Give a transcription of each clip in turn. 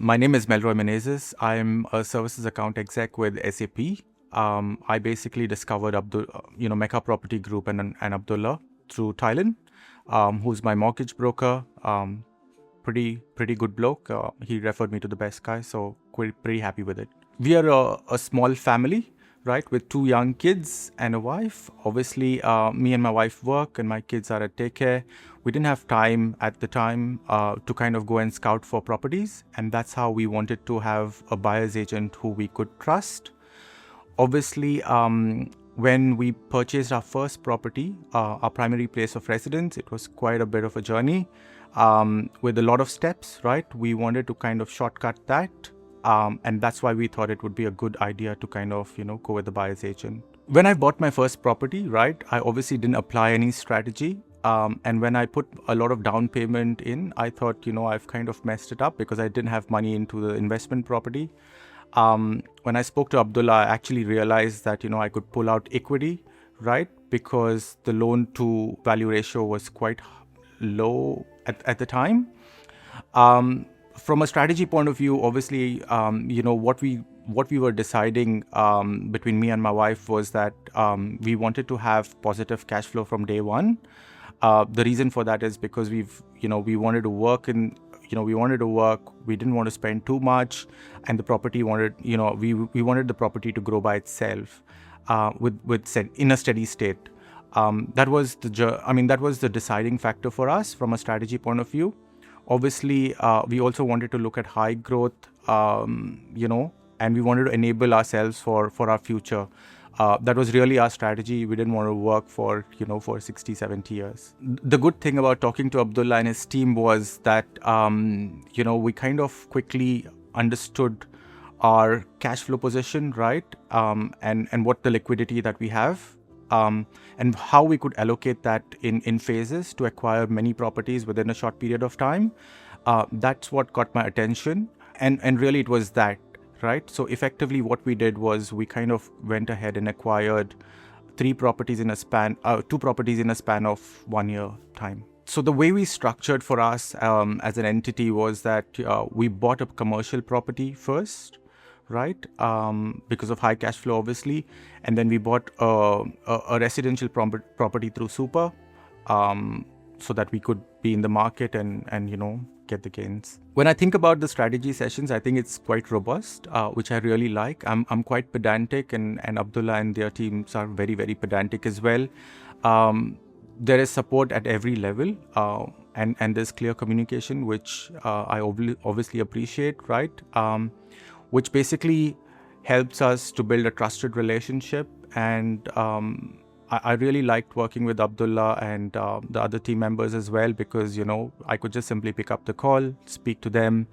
My name is Melroy. I'm a services account exec with SAP. I basically discovered Mecca Property Group and Abdullah through Thailand, who's my mortgage broker. Pretty good bloke. He referred me to the best guy, so pretty happy with it. We are a small family, right, with 2 young kids and a wife. Obviously, me and my wife work, and my kids are at daycare. We didn't have time at the time to kind of go and scout for properties, and that's how we wanted to have a buyer's agent who we could trust. Obviously, when we purchased our first property, our primary place of residence, it was quite a bit of a journey with a lot of steps, right? We wanted to kind of shortcut that. And that's why we thought it would be a good idea to kind of, go with the buyer's agent. When I bought my first property, right, I obviously didn't apply any strategy. And when I put a lot of down payment in, I thought, I've kind of messed it up because I didn't have money into the investment property. When I spoke to Abdullah, I actually realized that, I could pull out equity, right? Because the loan to value ratio was quite low at the time. From a strategy point of view, obviously, what we were deciding between me and my wife was that we wanted to have positive cash flow from day one. The reason for that is because we wanted to work we didn't want to spend too much, and the property we wanted the property to grow by itself in a steady state. That was the deciding factor for us from a strategy point of view. Obviously, we also wanted to look at high growth, and we wanted to enable ourselves for our future. That was really our strategy. We didn't want to work for 60, 70 years. The good thing about talking to Abdullah and his team was that, we kind of quickly understood our cash flow position, right? And what the liquidity that we have. And how we could allocate that in phases to acquire many properties within a short period of time. That's what caught my attention. And really it was that, right? So effectively what we did was we kind of went ahead and acquired 2 properties in a span of 1 year time. So the way we structured for us as an entity was that we bought a commercial property first, right? Because of high cash flow, obviously. And then we bought a residential property through Super, so that we could be in the market and get the gains. When I think about the strategy sessions, I think it's quite robust, which I really like. I'm quite pedantic, and Abdullah and their teams are very, very pedantic as well. There is support at every level, and there's clear communication, which I obviously appreciate, right? Which basically helps us to build a trusted relationship. And I really liked working with Abdullah and the other team members as well, because, I could just simply pick up the call, speak to them,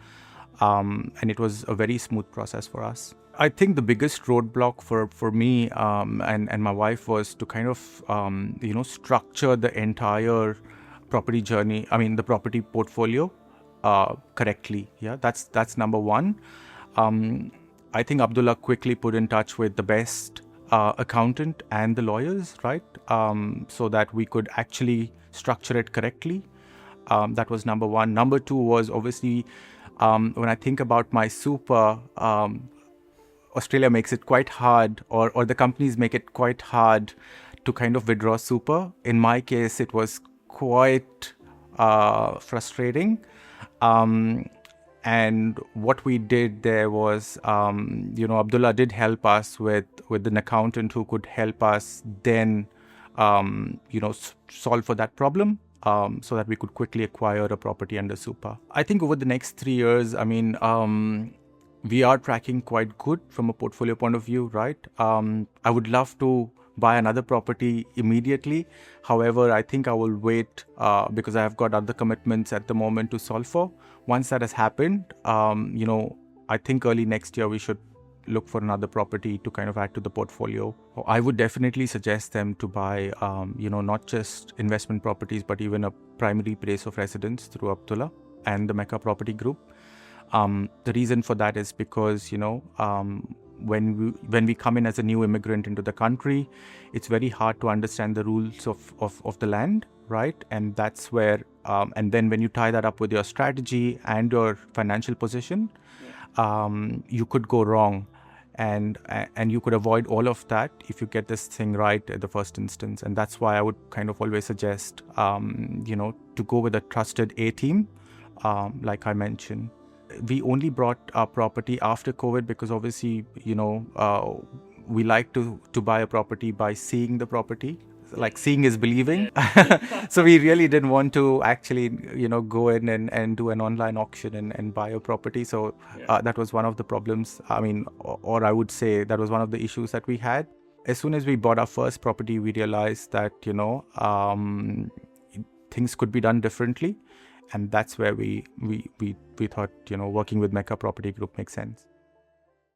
and it was a very smooth process for us. I think the biggest roadblock for me and my wife was to kind of, structure the entire property journey, the property portfolio correctly. Yeah, that's number one. I think Abdullah quickly put in touch with the best accountant and the lawyers, right? So that we could actually structure it correctly. That was number one. Number two was obviously when I think about my Super, Australia makes it quite hard, or the companies make it quite hard to kind of withdraw Super. In my case, it was quite frustrating. And what we did there was, Abdullah did help us with an accountant who could help us then, solve for that problem, so that we could quickly acquire a property under Super. I think over the next 3 years, we are tracking quite good from a portfolio point of view, right? I would love to buy another property immediately. However, I think I will wait because I have got other commitments at the moment to solve for. Once that has happened, I think early next year we should look for another property to kind of add to the portfolio. I would definitely suggest them to buy, not just investment properties, but even a primary place of residence through Abdullah and the Mecca Property Group. The reason for that is because, when we come in as a new immigrant into the country, it's very hard to understand the rules of the land, right? And that's where And then when you tie that up with your strategy and your financial position, you could go wrong. And you could avoid all of that if you get this thing right at the first instance. And that's why I would kind of always suggest, to go with a trusted A team, like I mentioned. We only brought our property after COVID because obviously, we like to buy a property by seeing the property. Like seeing is believing. So we really didn't want to actually, go in and do an online auction and buy a property. So that was one of the problems. I mean, or I would say that was one of the issues that we had. As soon as we bought our first property, we realized that, things could be done differently. And that's where we thought, working with Mecca Property Group makes sense.